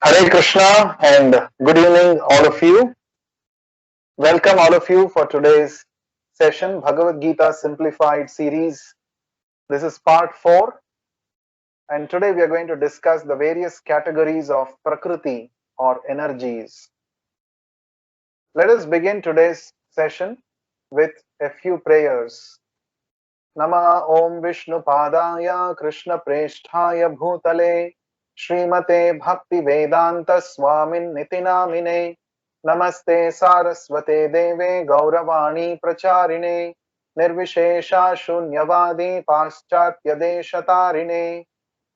Hare Krishna and good evening, all of you. Welcome, all of you, for today's session, Bhagavad Gita Simplified series. This is part 4, and today we are going to discuss the various categories of Prakriti or energies. Let us begin today's session with a few prayers. Nama Om Vishnu Padaya Krishna Preshthaya Bhutale Srimate Bhakti Vedanta Swamin Nitinamine Namaste Saraswate Deve Gauravani Pracharine Nirvishesha Shunyavadi Paschatya Deshatarine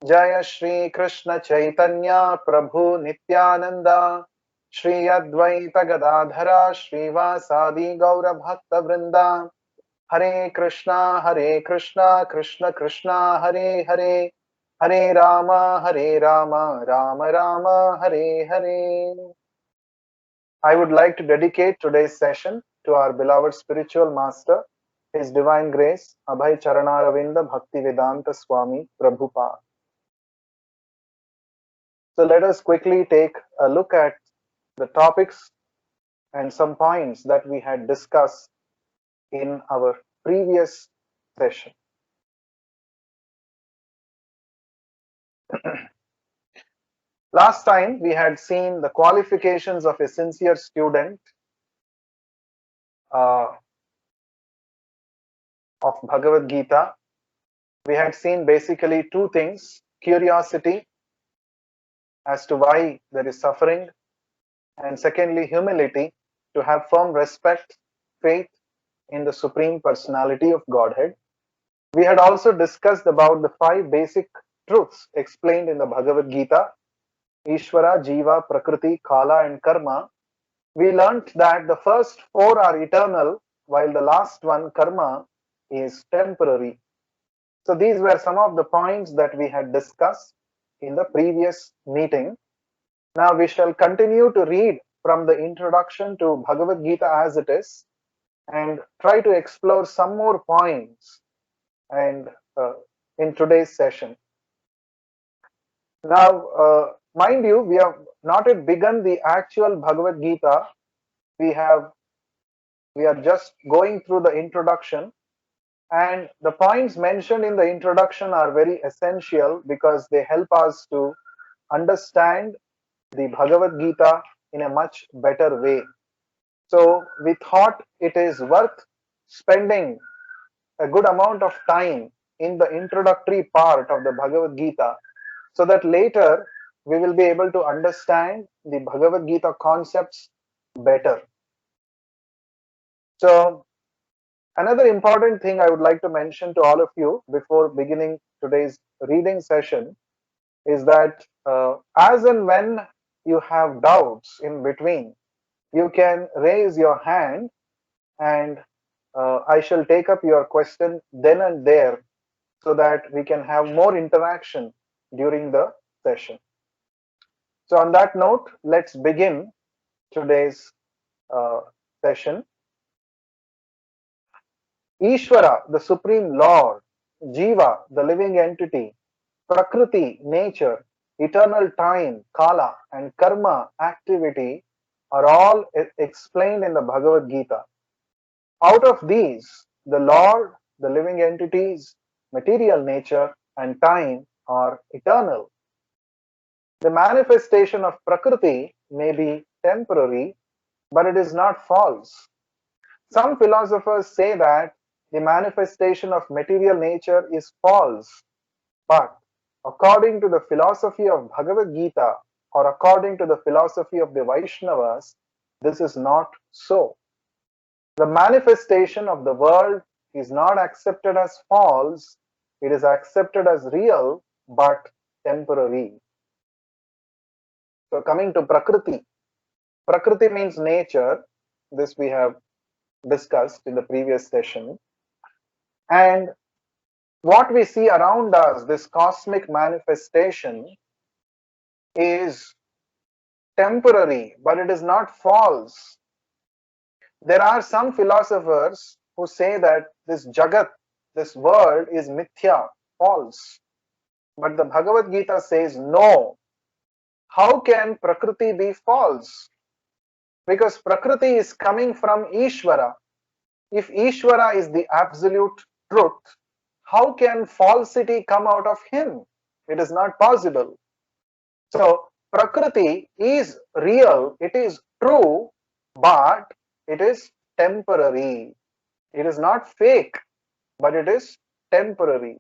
Jaya Shri Krishna Chaitanya Prabhu Nityananda Shri Advaita Gadadhara Srivasadi Gaura Bhakta Vrinda Hare Krishna, Krishna Krishna, Hare Hare, Hare Rama, Rama Rama, Hare Hare. I would like to dedicate today's session to our beloved spiritual master, His Divine Grace, Abhay Charanaраvinda Bhaktivedanta Swami Prabhupada. So let us quickly take a look at the topics and some points that we had discussed in our previous session. Last time we had seen the qualifications of a sincere student uh, of Bhagavad Gita. We had seen basically two things: curiosity as to why there is suffering, and secondly, humility, to have firm respect, faith in the Supreme Personality of Godhead. We had also discussed about the 5 basic truths explained in the Bhagavad Gita: Ishvara, Jiva, Prakriti, Kala, and Karma. We learnt that the first 4 are eternal, while the last one, karma, is temporary. So these were some of the points that we had discussed in the previous meeting. Now we shall continue to read from the introduction to Bhagavad Gita as it is and try to explore some more points and in today's session. Now, mind you, we have not yet begun the actual Bhagavad Gita. We are just going through the introduction, and the points mentioned in the introduction are very essential because they help us to understand the Bhagavad Gita in a much better way. So we thought it is worth spending a good amount of time in the introductory part of the Bhagavad Gita so that later we will be able to understand the Bhagavad Gita concepts better. So another important thing I would like to mention to all of you before beginning today's reading session is that as and when you have doubts in between, you can raise your hand and I shall take up your question then and there so that we can have more interaction during the session. So on that note, let's begin today's session. Ishvara, the Supreme Lord; Jiva, the living entity; Prakriti, nature; eternal time, Kala; and Karma, activity, are all explained in the Bhagavad Gita. Out of these, the Lord, the living entities, material nature, and time are eternal. The manifestation of Prakriti may be temporary, but it is not false. Some philosophers say that the manifestation of material nature is false, but according to the philosophy of Bhagavad Gita or according to the philosophy of the Vaishnavas, this is not so. The manifestation of the world is not accepted as false, it is accepted as real but temporary. So, coming to Prakriti, Prakriti means nature. This we have discussed in the previous session. And what we see around us, this cosmic manifestation, is temporary, but it is not false. There are some philosophers who say that this Jagat, this world, is mithya, false. But the Bhagavad Gita says no. how can Prakriti be false? Because Prakriti is coming from Ishvara. If Ishvara is the absolute truth, how can falsity come out of him? It is not possible. So, Prakriti is real, it is true, but it is temporary. It is not fake, but it is temporary.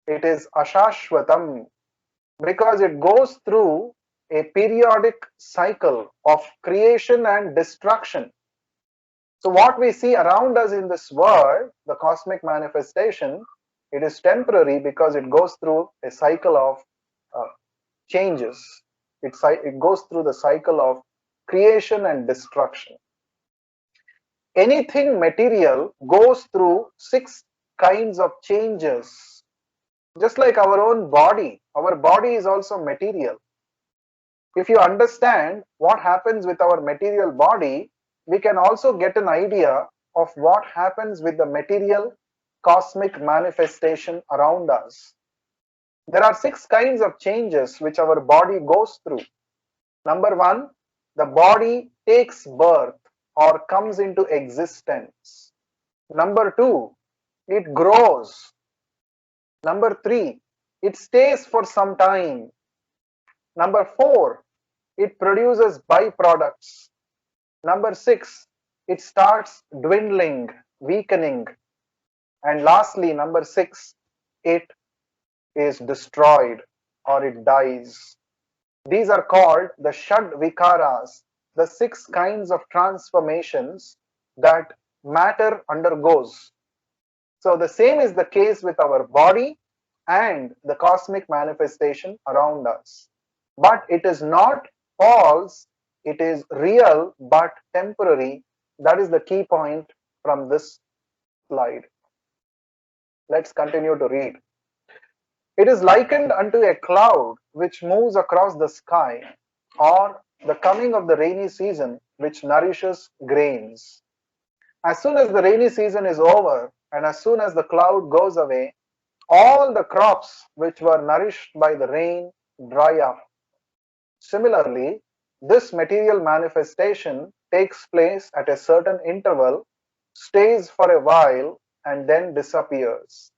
It is ashashvatam because it goes through a periodic cycle of creation and destruction. So what we see around us in this world, the cosmic manifestation, it is temporary because it goes through a cycle of uh, changes. It goes through the cycle of creation and destruction. Anything material goes through 6 kinds of changes. Just like our body is also material. If you understand what happens with our material body, we can also get an idea of what happens with the material cosmic manifestation around us. There are 6 kinds of changes which our body goes through. Number one, the body takes birth or comes into existence. Number two, it grows. Number three, it stays for some time. Number four, it produces byproducts. Number six, it starts dwindling, weakening. And lastly, number six, it is destroyed or it dies. These are called the Shad Vikaras, the 6 kinds of transformations that matter undergoes. So the same is the case with our body and the cosmic manifestation around us. But it is not false, it is real but temporary. That is the key point from this slide. Let's continue to read. It is likened unto a cloud which moves across the sky, or the coming of the rainy season which nourishes grains. As soon as the rainy season is over and as soon as the cloud goes away, all the crops which were nourished by the rain dry up. Similarly, this material manifestation takes place at a certain interval, stays for a while, and then disappears.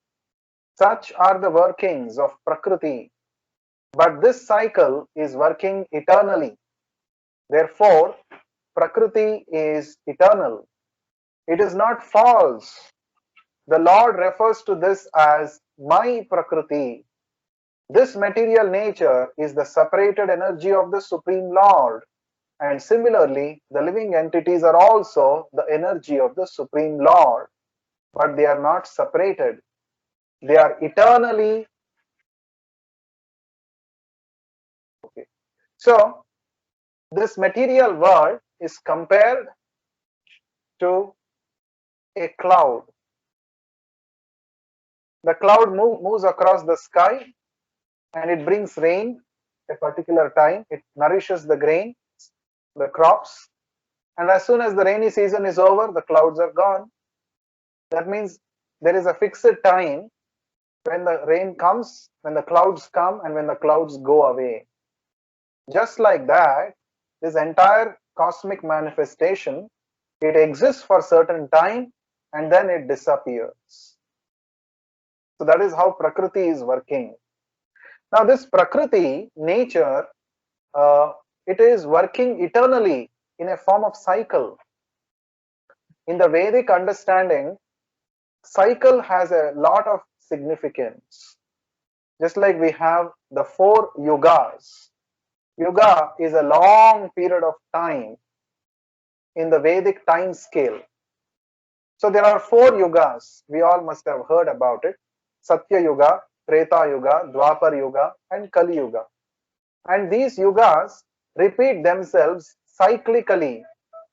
Such are the workings of Prakriti, but this cycle is working eternally. Therefore, Prakriti is eternal. It is not false. The Lord refers to this as my Prakriti. This material nature is the separated energy of the Supreme Lord. And similarly, the living entities are also the energy of the Supreme Lord, but they are not separated. They are eternally. Okay. So, this material world is compared to a cloud. The cloud moves across the sky and it brings rain a particular time. It nourishes the grain, the crops, and as soon as the rainy season is over, the clouds are gone. That means there is a fixed time when the rain comes, when the clouds come, and when the clouds go away. Just like that, this entire cosmic manifestation, it exists for a certain time and then it disappears. So that is how Prakriti is working. Now this Prakriti, nature, it is working eternally in a form of cycle. In the Vedic understanding, cycle has a lot of significance. Just like we have the 4 yugas. Yuga is a long period of time in the Vedic time scale. So there are 4 yugas. We all must have heard about it. Satya Yuga, Treta Yuga, Dwapar Yuga, and Kali Yuga. And these yugas repeat themselves cyclically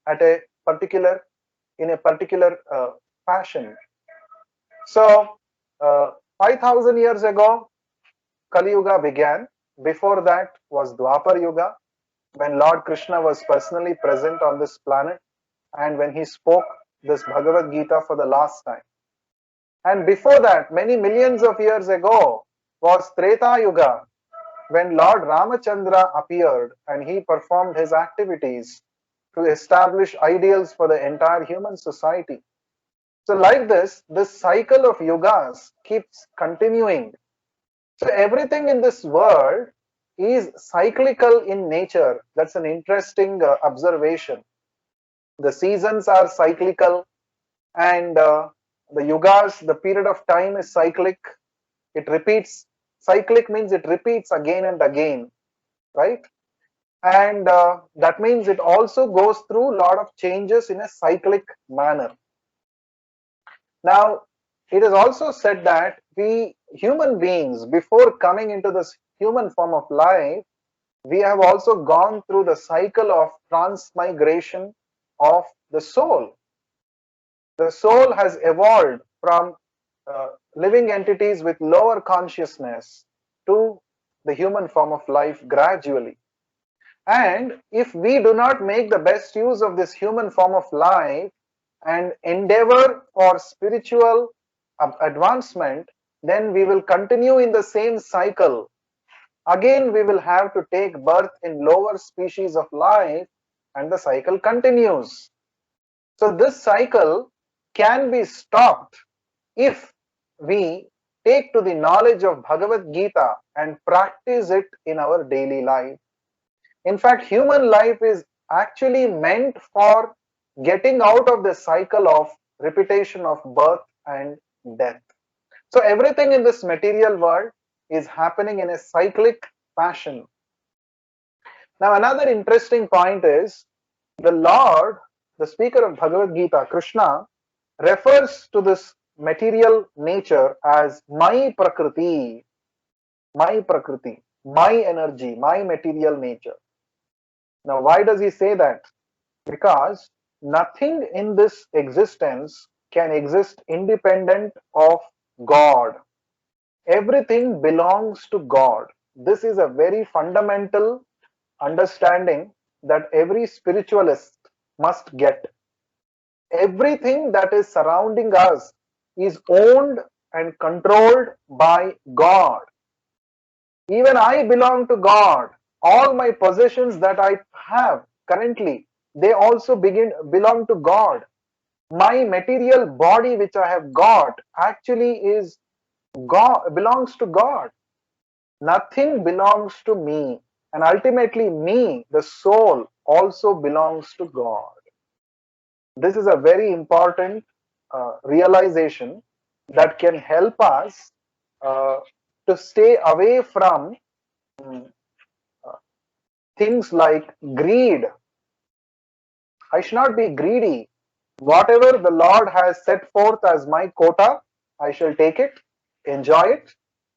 in a particular fashion. So 5,000 years ago, Kali Yuga began. Before that was Dwapar Yuga, when Lord Krishna was personally present on this planet and when he spoke this Bhagavad Gita for the last time. And before that, many millions of years ago, was Treta Yuga, when Lord Ramachandra appeared and he performed his activities to establish ideals for the entire human society. So, like this cycle of yugas keeps continuing. So, everything in this world is cyclical in nature. That's an interesting observation. The seasons are cyclical, and the yugas, the period of time is cyclic. It repeats. Cyclic means it repeats again and again, right? And that means it also goes through a lot of changes in a cyclic manner. Now, it is also said that we human beings, before coming into this human form of life, we have also gone through the cycle of transmigration of the soul. The soul has evolved from living entities with lower consciousness to the human form of life gradually. And if we do not make the best use of this human form of life and endeavor for spiritual advancement, then we will continue in the same cycle. Again, we will have to take birth in lower species of life, and the cycle continues. So, this cycle can be stopped if we take to the knowledge of Bhagavad Gita and practice it in our daily life. In fact, human life is actually meant for getting out of the cycle of repetition of birth and death. So everything in this material world is happening in a cyclic fashion. Now, another interesting point is the Lord, the speaker of Bhagavad Gita, Krishna, refers to this material nature as my prakriti, my energy, my material nature. Now, why does he say that? Because nothing in this existence can exist independent of God. Everything belongs to God. This is a very fundamental understanding that every spiritualist must get. Everything that is surrounding us is owned and controlled by God. Even I belong to God. All my possessions that I have currently, they also belong to God. My material body which I have got actually is God, belongs to God. Nothing belongs to me. And ultimately me, the soul, also belongs to God. This is a very important realization that can help us uh, to stay away from things like greed. I should not be greedy. Whatever the Lord has set forth as my quota, I shall take it, enjoy it,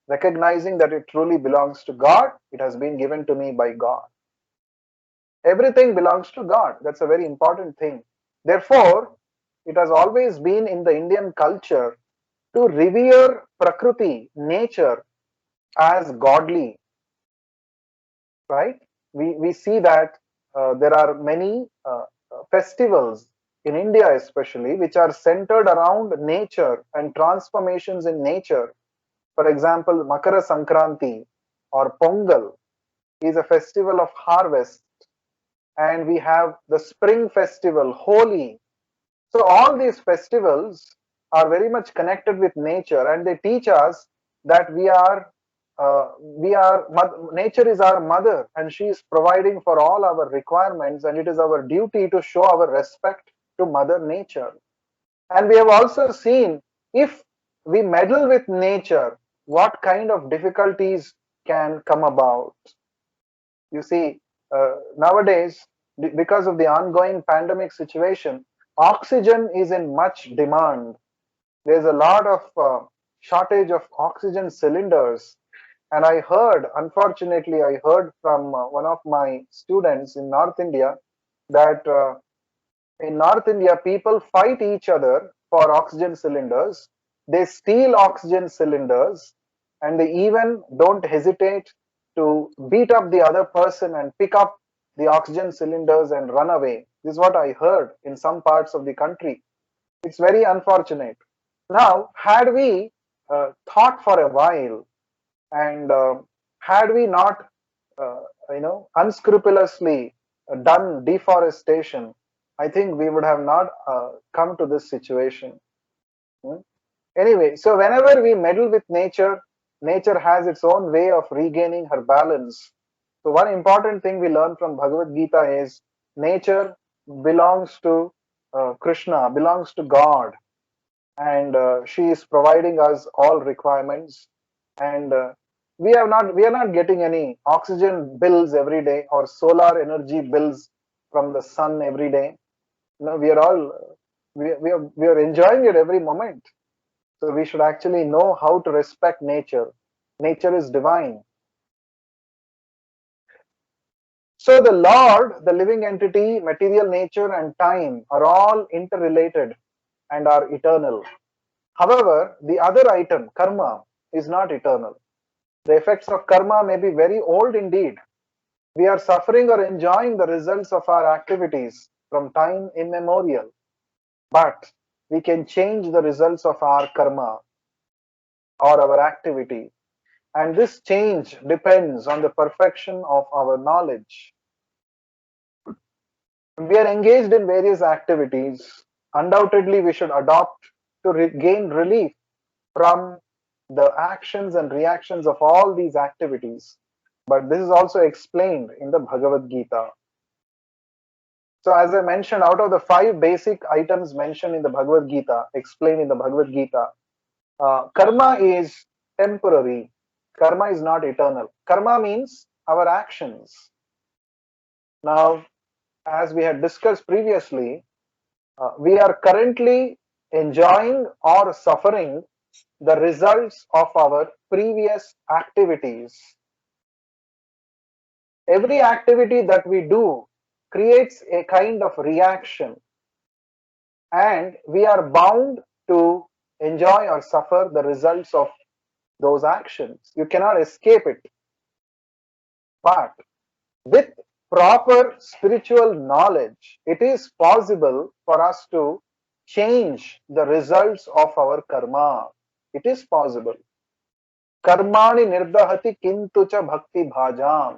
recognizing that it truly belongs to God. It has been given to me by God. Everything belongs to God. That's a very important thing. Therefore, it has always been in the Indian culture to revere Prakriti, nature, as godly, right? We see that there are many festivals in India, especially, which are centered around nature and transformations in nature. For example, Makara Sankranti or Pongal is a festival of harvest, and we have the spring festival, Holi. So, all these festivals are very much connected with nature, and they teach us that nature is our mother, and she is providing for all our requirements, and it is our duty to show our respect to Mother Nature. And we have also seen, if we meddle with nature, what kind of difficulties can come about. You see, nowadays, because of the ongoing pandemic situation, oxygen is in much demand. There's a lot of shortage of oxygen cylinders. And unfortunately, I heard from one of my students in North India that in North India, people fight each other for oxygen cylinders. They steal oxygen cylinders, and they even don't hesitate to beat up the other person and pick up the oxygen cylinders and run away. This is what I heard in some parts of the country. It's very unfortunate. Now, had we thought for a while and Had we not, unscrupulously done deforestation, I think we would have not come to this situation. Hmm? Anyway, so whenever we meddle with nature, nature has its own way of regaining her balance. So one important thing we learn from Bhagavad Gita is nature belongs to Krishna, belongs to God, and she is providing us all requirements. And we are not getting any oxygen bills every day or solar energy bills from the sun every day. No, we are all we are enjoying it every moment. So we should actually know how to respect nature. Nature is divine. So the Lord, the living entity, material nature, and time are all interrelated and are eternal. However, the other item, karma, is not eternal. The effects of karma may be very old indeed. We are suffering or enjoying the results of our activities from time immemorial. But we can change the results of our karma or our activity. And this change depends on the perfection of our knowledge. We are engaged in various activities. Undoubtedly, we should adopt to gain relief from the actions and reactions of all these activities. But this is also explained in the Bhagavad Gita. So, as I mentioned, out of the 5 basic items mentioned in the Bhagavad Gita, explained in the Bhagavad Gita, karma is temporary. Karma is not eternal. Karma means our actions. Now, as we had discussed previously, we are currently enjoying or suffering the results of our previous activities. Every activity that we do creates a kind of reaction, and we are bound to enjoy or suffer the results of those actions. You cannot escape it. But with proper spiritual knowledge, it is possible for us to change the results of our karma. It is possible. Karmani nirdahati kintu cha bhakti bhajam.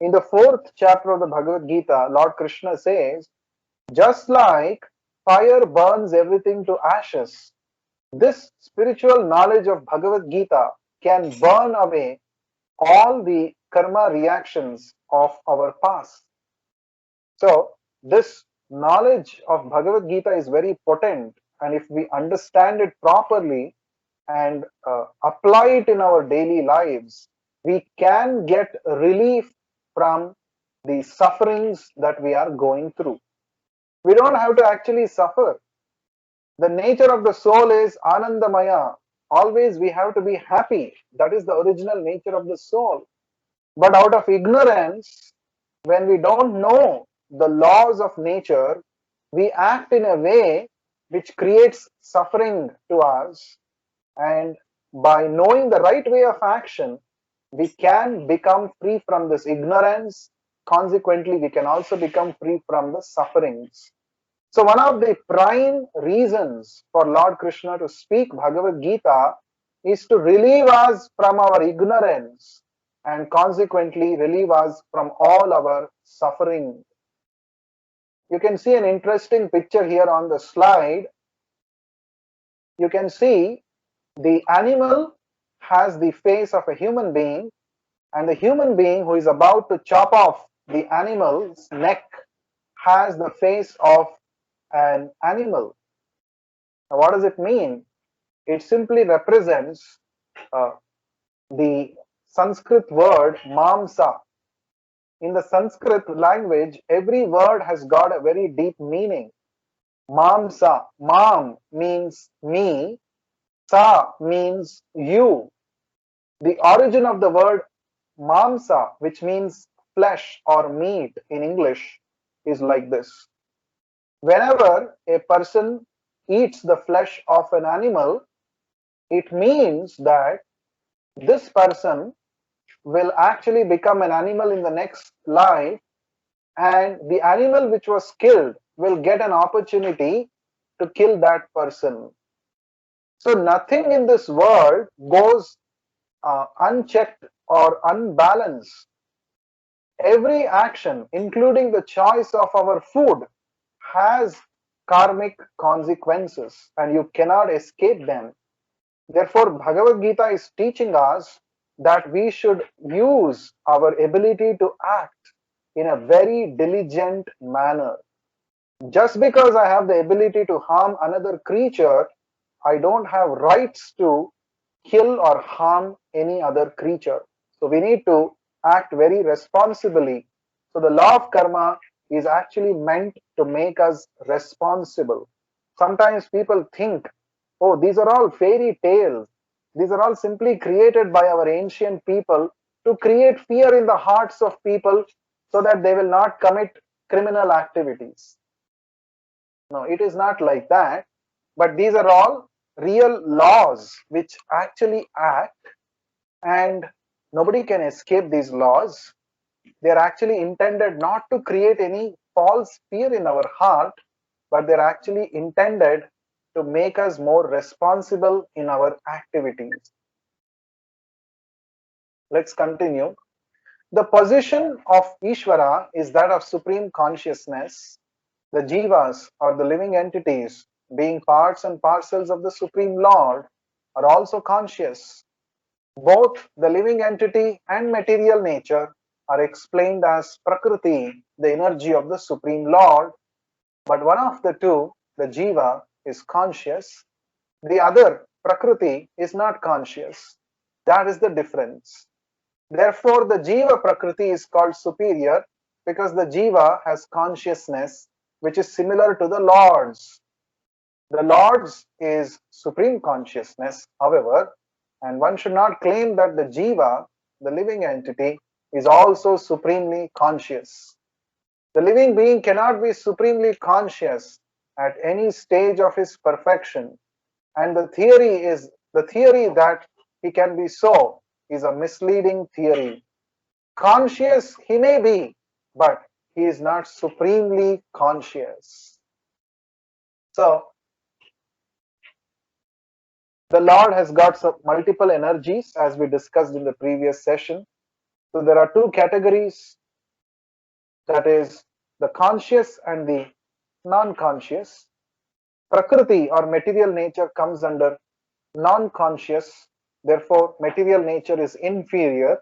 In the 4th chapter of the Bhagavad Gita, Lord Krishna says, just like fire burns everything to ashes, this spiritual knowledge of Bhagavad Gita can burn away all the karma reactions of our past. So, this knowledge of Bhagavad Gita is very potent, and if we understand it properly and apply it in our daily lives, we can get relief from the sufferings that we are going through. We don't have to actually suffer. The nature of the soul is Anandamaya. Always we have to be happy. That is the original nature of the soul. But out of ignorance, when we don't know the laws of nature, we act in a way which creates suffering to us. And by knowing the right way of action, we can become free from this ignorance. Consequently, we can also become free from the sufferings. So one of the prime reasons for Lord Krishna to speak Bhagavad Gita is to relieve us from our ignorance and consequently relieve us from all our suffering. You can see an interesting picture here on the slide. You can see the animal has the face of a human being, and the human being who is about to chop off the animal's neck has the face of an animal. Now, what does it mean? It simply represents uh, the Sanskrit word mamsa. In the Sanskrit language, every word has got a very deep meaning. Mamsa, mam means me, sa means you. The origin of the word mamsa, which means flesh or meat in English, is like this. Whenever a person eats the flesh of an animal, it means that this person will actually become an animal in the next life, and the animal which was killed will get an opportunity to kill that person. So nothing in this world goes unchecked or unbalance. Every action, including the choice of our food, has karmic consequences and you cannot escape them. Therefore, Bhagavad Gita is teaching us that we should use our ability to act in a very diligent manner. Just because I have the ability to harm another creature, I don't have rights to kill or harm any other creature. So we need to act very responsibly. So the law of karma is actually meant to make us responsible. Sometimes people think, oh, these are all fairy tales. These are all simply created by our ancient people to create fear in the hearts of people so that they will not commit criminal activities. No, it is not like that. But these are all real laws which actually act, and nobody can escape these laws. They are actually intended not to create any false fear in our heart, but they're actually intended to make us more responsible in our activities. Let's continue. The position of Ishvara is that of supreme consciousness. The jivas or the living entities, being parts and parcels of the Supreme Lord, are also conscious. Both the living entity and material nature are explained as Prakriti, the energy of the Supreme Lord, but one of the two, the jiva, is conscious. The other, Prakriti, is not conscious. That is the difference. Therefore, the jiva Prakriti is called superior because the jiva has consciousness which is similar to the Lord's. The Lord's is supreme consciousness, however, and one should not claim that the jiva, the living entity, is also supremely conscious. The living being cannot be supremely conscious at any stage of his perfection, and the theory that he can be so is a misleading theory. Conscious he may be, but he is not supremely conscious. So, the Lord has got some multiple energies as we discussed in the previous session. So, there are two categories, that is, the conscious and the non conscious. Prakriti or material nature comes under non conscious, therefore, material nature is inferior.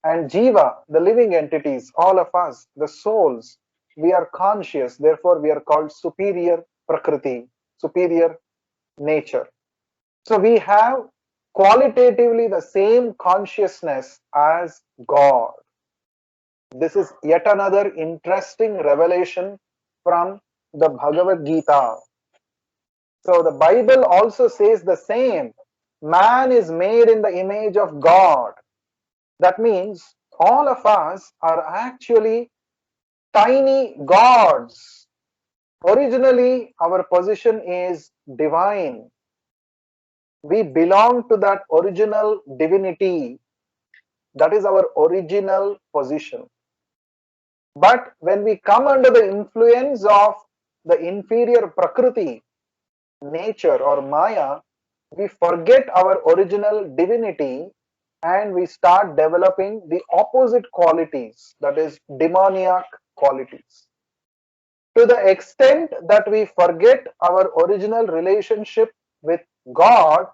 And Jiva, the living entities, all of us, the souls, we are conscious, therefore we are called superior Prakriti, superior nature. So we have qualitatively the same consciousness as God. This is yet another interesting revelation from the Bhagavad Gita. So the Bible also says the same. Man is made in the image of God. That means all of us are actually tiny gods. Originally, our position is divine. We belong to that original divinity. That is our original position. But when we come under the influence of the inferior Prakriti, nature or Maya, we forget our original divinity and we start developing the opposite qualities, that is, demoniac qualities. To the extent that we forget our original relationship with God,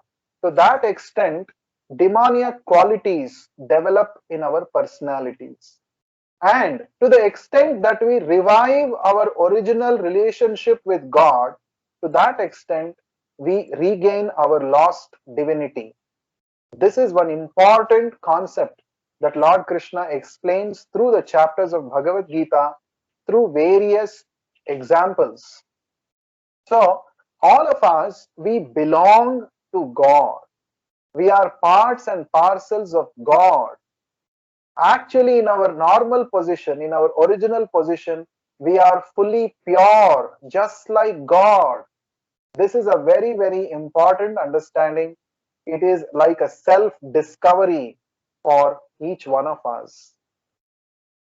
to that extent, demoniac qualities develop in our personalities. And to the extent that we revive our original relationship with God, to that extent, we regain our lost divinity. This is one important concept that Lord Krishna explains through the chapters of Bhagavad Gita through various examples. So, all of us, we belong to God. We are parts and parcels of God. Actually, in our normal position, in our original position, we are fully pure, just like God. This is a very, very important understanding. It is like a self-discovery for each one of us.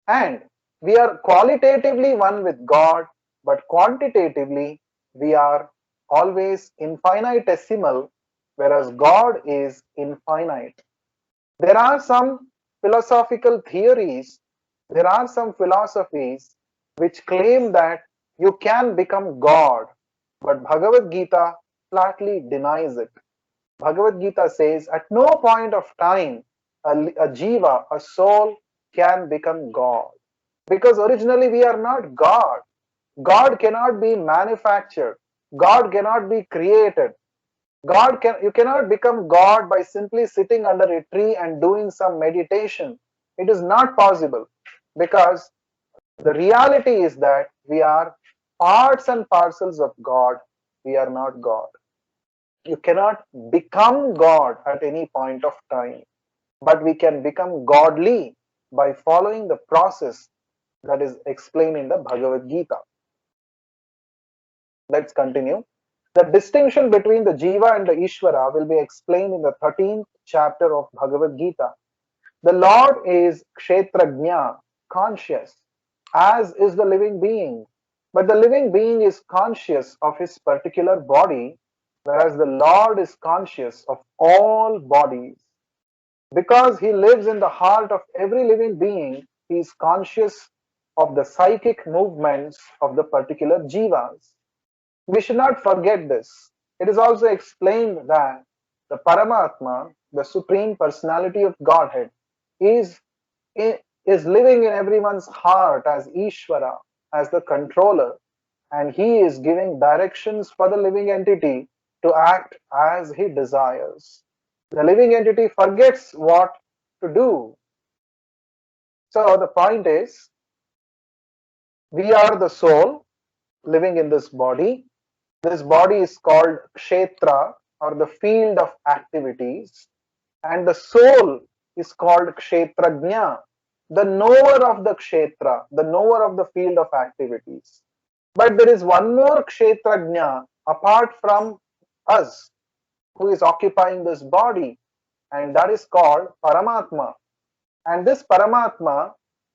And we are qualitatively one with God, but quantitatively we are always infinitesimal, whereas God is infinite. There are some philosophical theories, there are some philosophies which claim that you can become God, but Bhagavad Gita flatly denies it. Bhagavad Gita says at no point of time a jiva, a soul, can become God. Because originally we are not God. God cannot be manufactured. God cannot be created. You cannot become God by simply sitting under a tree and doing some meditation. It is not possible because the reality is that we are parts and parcels of God. We are not God. You cannot become God at any point of time, but we can become godly by following the process that is explained in the Bhagavad Gita. Let's continue. The distinction between the Jiva and the Ishvara will be explained in the 13th chapter of Bhagavad Gita. The Lord is Kshetrajna, conscious, as is the living being. But the living being is conscious of his particular body, whereas the Lord is conscious of all bodies. Because he lives in the heart of every living being, he is conscious of the psychic movements of the particular jivas. We should not forget this. It is also explained that the Paramatma, the Supreme Personality of Godhead, is, is living in everyone's heart as Ishvara, as the controller, and he is giving directions for the living entity to act as he desires. The living entity forgets what to do. So the point is, we are the soul living in this body. This body is called Kshetra, or the field of activities, and the soul is called Kshetrajna, the knower of the Kshetra, the knower of the field of activities. But there is one more Kshetrajna apart from us who is occupying this body, and that is called Paramatma. And this Paramatma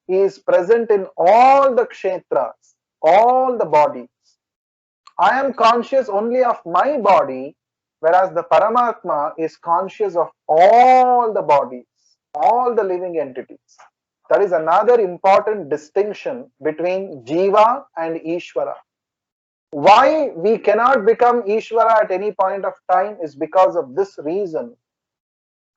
is present in all the Kshetras, all the bodies. I am conscious only of my body, whereas the Paramatma is conscious of all the bodies, all the living entities. That is another important distinction between Jiva and Ishvara. Why we cannot become Ishvara at any point of time is because of this reason.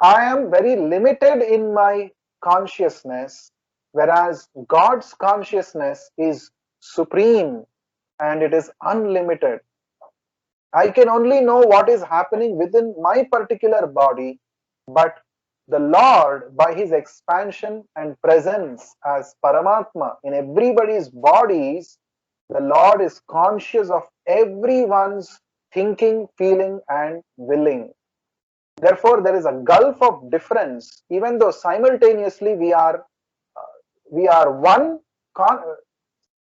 I am very limited in my consciousness, whereas God's consciousness is supreme and it is unlimited. I can only know what is happening within my particular body, but the Lord, by his expansion and presence as Paramatma in everybody's bodies, the Lord is conscious of everyone's thinking, feeling, and willing. Therefore, there is a gulf of difference, even though simultaneously we are one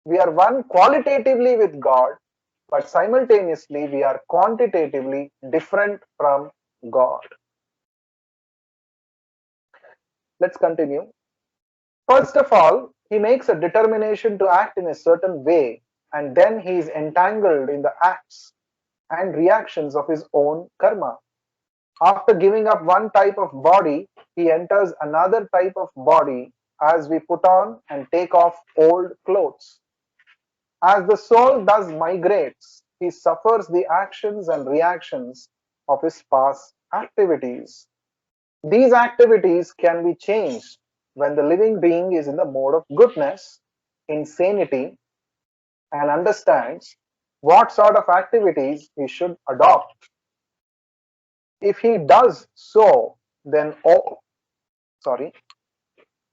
we are one qualitatively with God, but simultaneously we are quantitatively different from God. Let's continue. First of all, he makes a determination to act in a certain way, and then he is entangled in the acts and reactions of his own karma. After giving up one type of body, he enters another type of body as we put on and take off old clothes. As the soul thus migrates, he suffers the actions and reactions of his past activities. These activities can be changed when the living being is in the mode of goodness, insanity, and understands what sort of activities he should adopt. If he does so, then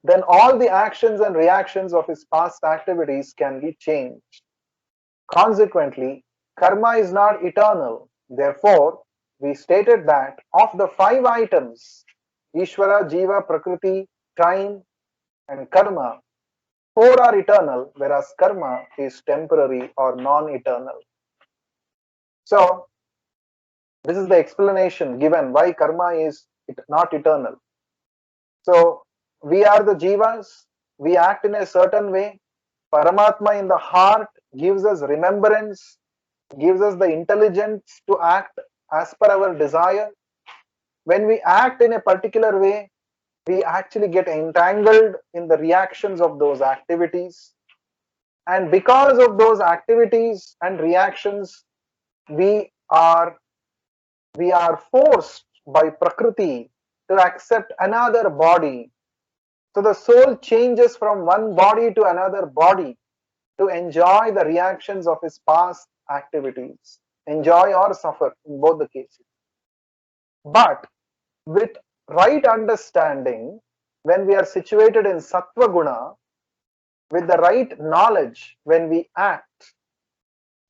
then all the actions and reactions of his past activities can be changed. Consequently, karma is not eternal. Therefore, we stated that of the five items, Ishvara, Jiva, Prakriti, time, and karma, four are eternal, whereas karma is temporary or non-eternal. So, this is the explanation given why karma is not eternal. So, we are the jivas, we act in a certain way. Paramatma in the heart gives us remembrance, gives us the intelligence to act as per our desire. When we act in a particular way, we actually get entangled in the reactions of those activities, and because of those activities and reactions, we are we are forced by Prakriti to accept another body. So the soul changes from one body to another body to enjoy the reactions of his past activities, enjoy or suffer in both the cases. But with right understanding, when we are situated in Sattva Guna, with the right knowledge, when we act,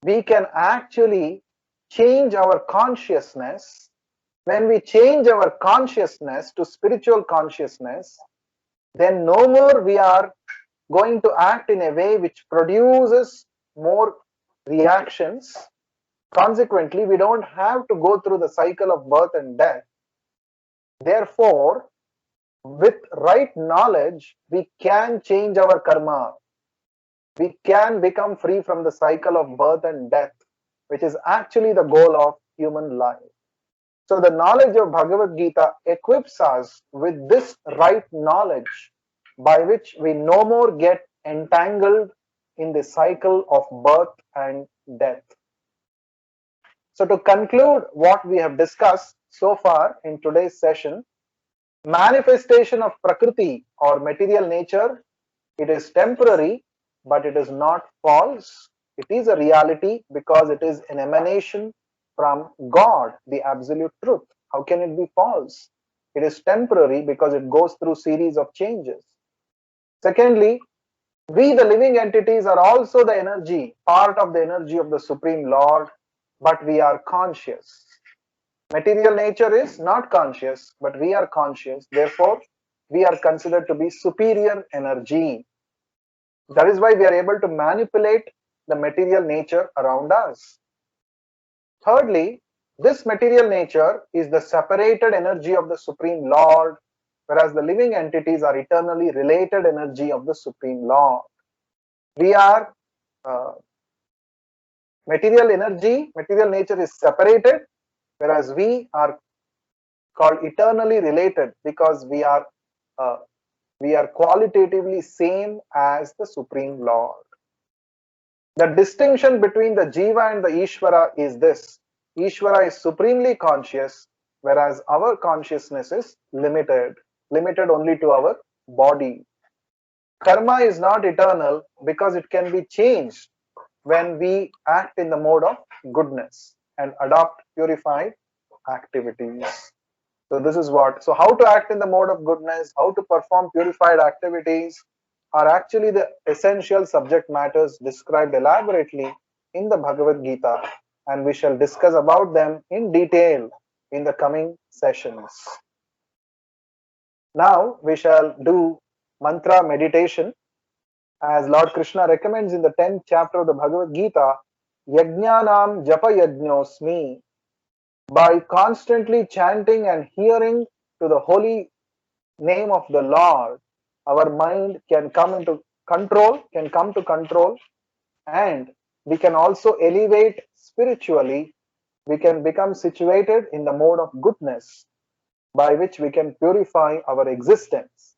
we can actually change our consciousness. When we change our consciousness to spiritual consciousness, then no more we are going to act in a way which produces more reactions. Consequently, we don't have to go through the cycle of birth and death. Therefore, with right knowledge, we can change our karma. We can become free from the cycle of birth and death, which is actually the goal of human life. So the knowledge of Bhagavad Gita equips us with this right knowledge by which we no more get entangled in the cycle of birth and death. So to conclude what we have discussed so far in today's session, manifestation of Prakriti or material nature, it is temporary, but it is not false. It is a reality because it is an emanation from God, the absolute truth. How can it be false? It is temporary because it goes through series of changes. Secondly, we the living entities are also the energy, part of the energy of the Supreme Lord, but we are conscious. Material nature is not conscious, but we are conscious. Therefore, we are considered to be superior energy. That is why we are able to manipulate the material nature around us. Thirdly, this material nature is the separated energy of the Supreme Lord, whereas the living entities are eternally related energy of the Supreme Lord. We are material energy, material nature is separated, whereas we are called eternally related because we are qualitatively same as the Supreme Lord. The distinction between the Jiva and the Ishvara is this: Ishvara is supremely conscious, whereas our consciousness is limited only to our body. Karma is not eternal because it can be changed when we act in the mode of goodness and adopt purified activities. So this is what. So how to act in the mode of goodness, how to perform purified activities are actually the essential subject matters described elaborately in the Bhagavad Gita, and we shall discuss about them in detail in the coming sessions. Now we shall do mantra meditation as Lord Krishna recommends in the 10th chapter of the Bhagavad Gita, Yajnanam Japa Yajnosmi. By constantly chanting and hearing to the holy name of the Lord, our mind can come to control, and we can also elevate spiritually. We can become situated in the mode of goodness by which we can purify our existence.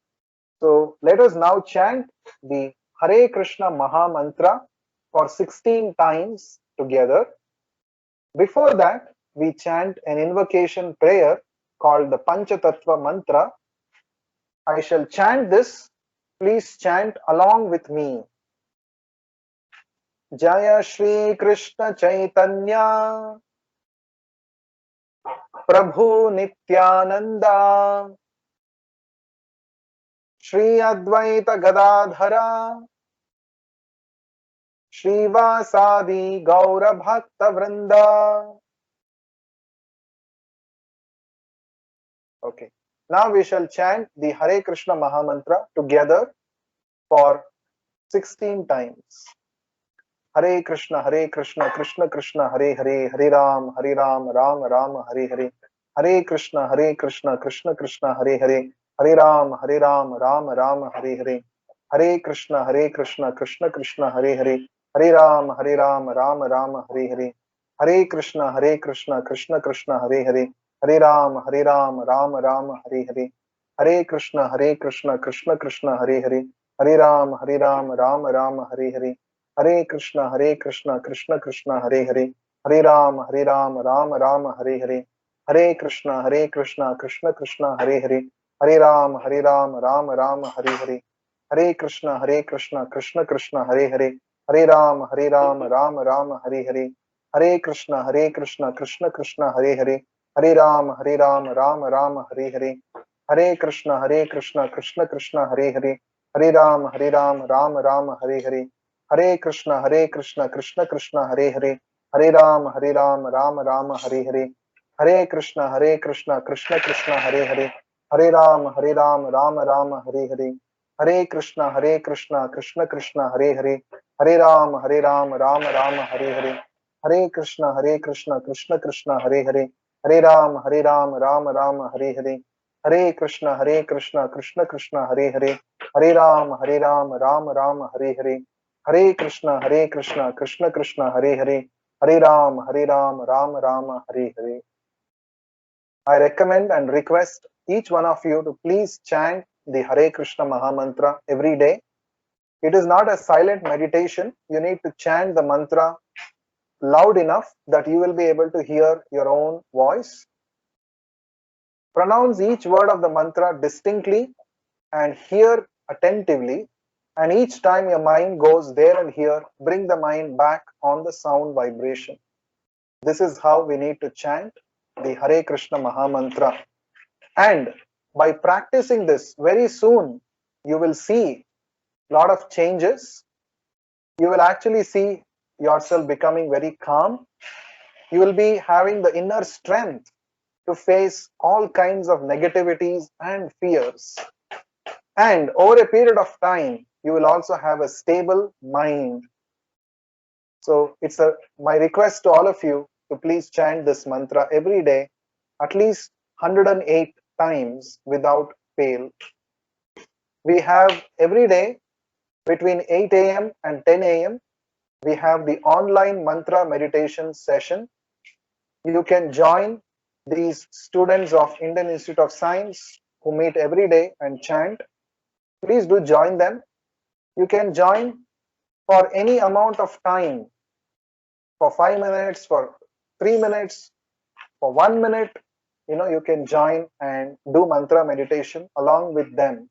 So let us now chant the Hare Krishna Maha Mantra for 16 times together. Before that, we chant an invocation prayer called the Panchatattva Mantra. I shall chant this. Please chant along with me. Jaya Shri Krishna Chaitanya Prabhu Nityananda Shri Advaita Gadadhara Shrivasadi Gaura Bhakta Vrinda. Okay. Now we shall chant the Hare Krishna Maha Mantra together for 16 times. Hare Krishna, Krishna Krishna, Hare Hare, Hare Ram, Ram Ram, Hare Hare. Hare Krishna, Krishna Krishna, Hare Hare, Hare Ram, Ram Ram, Hare Hare. Hare Krishna, Krishna Krishna, Hare Hare, Hare Ram, Ram Ram, Hare Hare. Hare Krishna, Krishna Krishna, Hare Hare, Hare Ram, Ram Ram, Hare Hare. Hare Krishna, Krishna Krishna, Hare Hare, Hare Ram, Ram Ram, Hare Hare, Hare Krishna, Krishna Krishna, Hare Hare, Hare Ram, Ram Ram, Hare Hare, Hare Krishna, Krishna Krishna, Hare Hare, Hare Ram, Ram Ram, Hare Hare, Hare Krishna, Krishna Krishna, Hare Hare, Hare Ram, Ram Ram, Hare Hare, Hare Krishna, Krishna Krishna, Hare Hare, Hare Ram, Ram Ram, Hare Hare, Hare Krishna, Krishna Krishna, Hare Hare, Hare Ram, Ram Ram, Hare Hare, Hare Krishna, Krishna Krishna, Hare Hare, Hare Ram, Ram Ram, Hare Hare, Hare Krishna, Krishna Krishna, Hare Hare, Hare Ram, Ram Ram, Hare Hare, Hare Krishna, Krishna Krishna, Hare Hare, Hare Ram, Ram Ram, Hare Hare, Hare Krishna, Krishna Krishna, Hare Hare, Hare Ram, Ram Ram, Hare Hare, Hare Krishna, Krishna Krishna, Hare Hare, Hare Ram, Ram Ram, Hare Hare, Hare Krishna, Krishna Krishna, Hare Hare, Hare Ram, Ram Ram, Hare Hare. I recommend and request each one of you to please chant the Hare Krishna Maha Mantra every day. It is not a silent meditation. You need to chant the mantra loud enough that you will be able to hear your own voice. Pronounce each word of the mantra distinctly and hear attentively, and each time your mind goes there and here, bring the mind back on the sound vibration. This is how we need to chant the Hare Krishna Maha Mantra. And by practicing this, very soon you will see a lot of changes. You will actually see yourself becoming very calm. You will be having the inner strength to face all kinds of negativities and fears. And over a period of time, you will also have a stable mind. So it's my request to all of you to please chant this mantra every day, at least 108 times without fail. We have every day between 8 a.m. and 10 a.m. we have the online mantra meditation session. You can join these students of Indian Institute of Science who meet every day and chant. Please do join them. You can join for any amount of time, for 5 minutes, for 3 minutes, for 1 minute. You can join and do mantra meditation along with them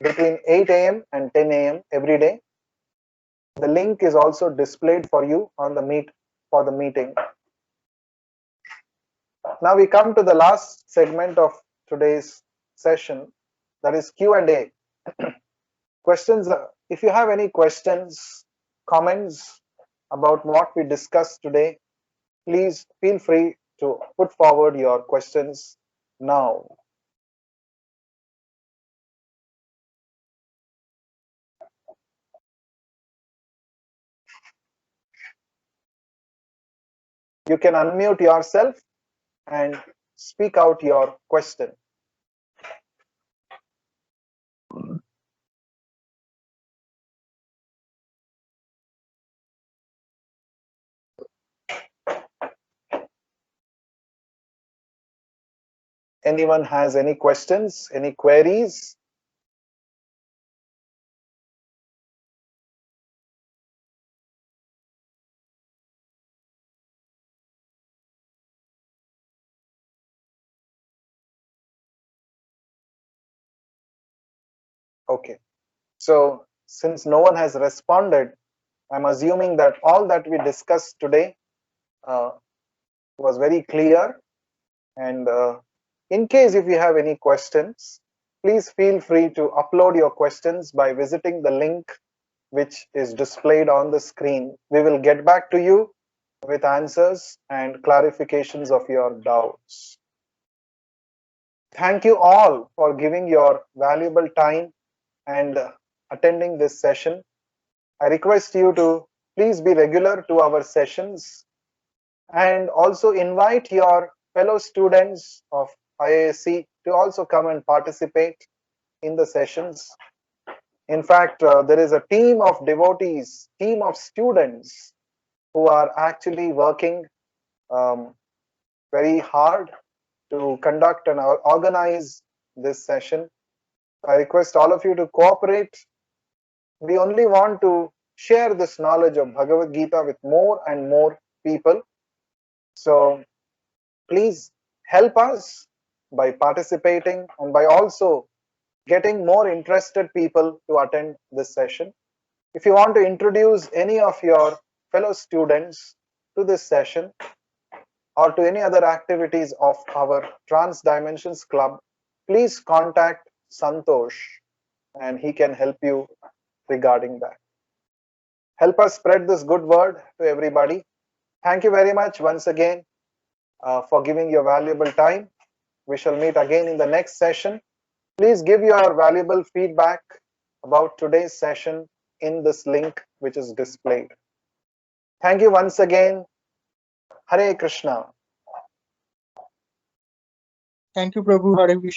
between 8 a.m. and 10 a.m. every day. The link is also displayed for you on the meeting. Now we come to the last segment of today's session, that is Q&A. Questions. If you have any questions, comments about what we discussed today, please feel free to put forward your questions now. You can unmute yourself and speak out your question. Anyone has any questions, any queries? Okay. So since no one has responded, I'm assuming that all that we discussed today was very clear. And in case if you have any questions, please feel free to upload your questions by visiting the link which is displayed on the screen. We will get back to you with answers and clarifications of your doubts. Thank you all for giving your valuable time and attending this session. I request you to please be regular to our sessions and also invite your fellow students of IISc to also come and participate in the sessions. In fact, there is a team of devotees, team of students who are actually working very hard to conduct and organize this session. I request all of you to cooperate. We only want to share this knowledge of Bhagavad Gita with more and more people. So please help us by participating and by also getting more interested people to attend this session. If you want to introduce any of your fellow students to this session or to any other activities of our Trans Dimensions Club, please contact Santosh and he can help you regarding that. Help us spread this good word to everybody. Thank you very much once again for giving your valuable time. We shall meet again in the next session. Please give your valuable feedback about today's session in this link which is displayed. Thank you once again. Hare Krishna. Thank you, Prabhu. Hare Krishna.